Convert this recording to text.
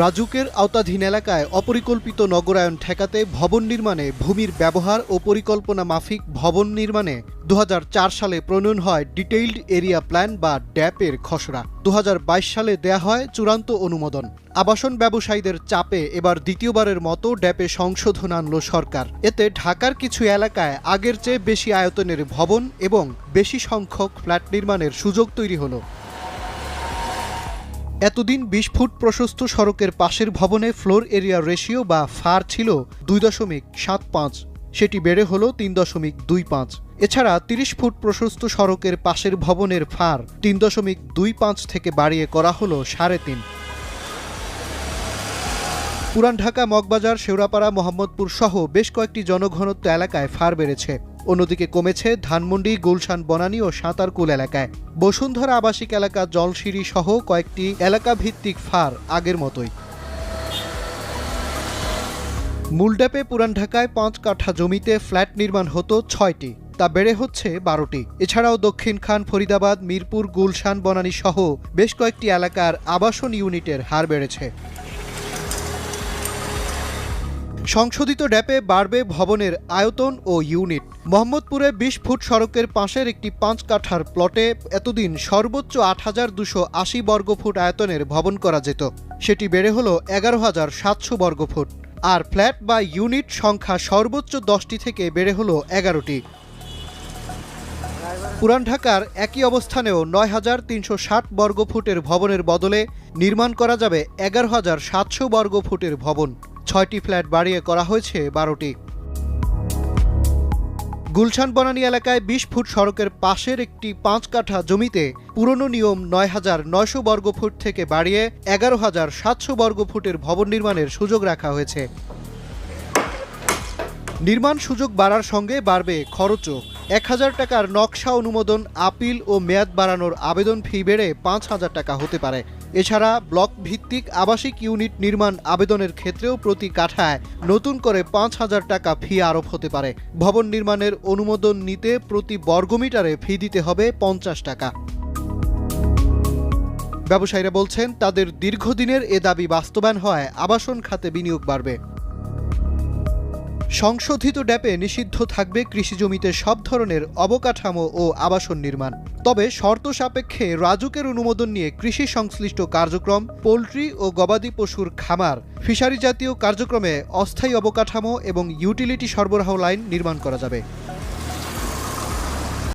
রাজুকের আওতাধীন এলাকায় অপরিকল্পিত নগরায়ন ঠেকাতে ভবন নির্মাণে ভূমির ব্যবহার ও পরিকল্পনা মাফিক ভবন নির্মাণে ২০০৪ সালে প্রণয়ন হয় ডিটেইলড এরিয়া প্ল্যান বা ড্যাপের খসড়া। ২০২২ সালে দেয়া হয় চূড়ান্ত অনুমোদন। আবাসন ব্যবসায়ীদের চাপে এবার দ্বিতীয়বারের মতো ড্যাপে সংশোধন আনল সরকার। এতে ঢাকার কিছু এলাকায় আগের চেয়ে বেশি আয়তনের ভবন এবং বেশি সংখ্যক ফ্ল্যাট নির্মাণের সুযোগ তৈরি হলো। এতদিন ২০ ফুট প্রশস্ত সড়কের পাশের ভবনে ফ্লোর এরিয়া রেশিও বা ফার ছিল ২.৭৫, সেটি বেড়ে হলো ৩.২৫। এছাড়া ৩০ ফুট প্রশস্ত সড়কের পাশের ভবনের ফার ৩.২৫ থেকে বাড়িয়ে করা হলো ৩.৫। পুরান ঢাকা, মগবাজার, শেওড়াপাড়া, মোহাম্মদপুর সহ বেশ কয়েকটি জনঘনত্ব এলাকায় ফার বেড়েছে। অন্যদিকে কমেছে ধানমন্ডি, গুলশান, বনানী ও সাঁতারকুল এলাকায়। বসুন্ধরা আবাসিক এলাকা, জলসিঁড়ি সহ কয়েকটি এলাকা ভিত্তিক ফার আগের মতোই। মূল ড্যাপে পুরান ঢাকায় ৫ কাঠা জমিতে ফ্ল্যাট নির্মাণ হতো ৬টি, তা বেড়ে হচ্ছে ১২টি। এছাড়াও দক্ষিণ খান, ফরিদাবাদ, মিরপুর, গুলশান, বনানী সহ বেশ কয়েকটি এলাকার আবাসন ইউনিটের হার বেড়েছে। সংশোধিত ড্যাপে বাড়বে ভবনের আয়তন ও ইউনিট। মোহাম্মদপুরে ২০ ফুট সড়কের পাশের একটি ৫ কাঠার প্লটে এতদিন সর্বোচ্চ ৮,২৮০ বর্গফুট আয়তনের ভবন করা যেত, সেটি বেড়ে হলো ১১,৭০০ বর্গফুট। আর ফ্ল্যাট বা ইউনিট সংখ্যা সর্বোচ্চ ১০টি থেকে বেড়ে হলো ১১টি। পুরান ঢাকার একই অবস্থানেও ৯,৩৬০ বর্গফুটের ভবনের বদলে নির্মাণ করা যাবে ১১,৭০০ বর্গফুটের ভবন। ৬টি ফ্ল্যাট বাড়িয়ে করা হয়েছে ১২টি। গুলশান, বনানী এলাকায় ২০ ফুট সড়কের পাশের একটি ৫ কাঠা জমিতে পুরনো নিয়ম ৯,৯০০ বর্গফুট থেকে বাড়িয়ে ১১,৭০০ বর্গফুটের ভবন নির্মাণের সুযোগ রাখা হয়েছে। নির্মাণ সুযোগ বাড়ার সঙ্গে বাড়বে খরচও। ১,০০০ টাকার নকশা অনুমোদন, আপিল ও মেয়াদ বাড়ানোর আবেদন ফি বেড়ে ৫,০০০ টাকা হতে পারে। এছাড়া ব্লক ভিত্তিক আবাসিক ইউনিট নির্মাণ আবেদনের ক্ষেত্রেও প্রতি কাঠায় নতুন করে ৫,০০০ টাকা ফি আরোপ হতে পারে। ভবন নির্মাণের অনুমোদন নিতে প্রতি বর্গমিটারে ফি দিতে হবে ৫০ টাকা। ব্যবসায়ীরা বলছেন, তাদের দীর্ঘদিনের এ দাবি বাস্তবায়ন হওয়ায় আবাসন খাতে বিনিয়োগ বাড়বে। সংশোধিত ড্যাপে নিষিদ্ধ থাকবে কৃষিজমিতে সব ধরনের অবকাঠামো ও আবাসন নির্মাণ। তবে শর্ত সাপেক্ষে রাজুকের অনুমোদন নিয়ে কৃষি সংশ্লিষ্ট কার্যক্রম, পোল্ট্রি ও গবাদি পশুর খামার, ফিশারি জাতীয় কার্যক্রমে অস্থায়ী অবকাঠামো এবং ইউটিলিটি সরবরাহ লাইন নির্মাণ করা যাবে।